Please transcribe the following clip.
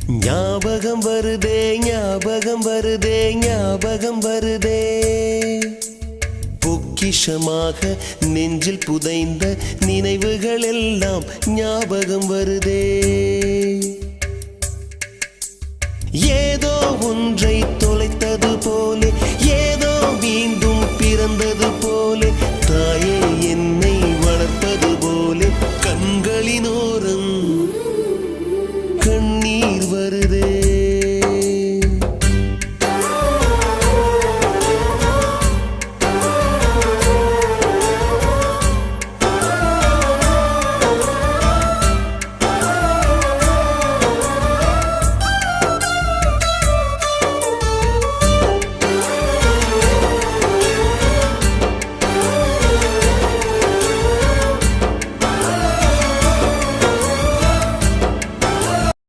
ஞாபகம் வருதே ஞாபகம் வருதே ஞாபகம் வருதே பொக்கிஷமாக நெஞ்சில் புதைந்த நினைவுகள் எல்லாம் ஞாபகம் வருதே ஏதோ ஒன்றை தொலைத்தது போலே ஏதோ மீண்டும் பிறந்தது போலே தாயே என்னை வளர்ப்பது போலே கண்களினோரம் கண்ணீர் வருதே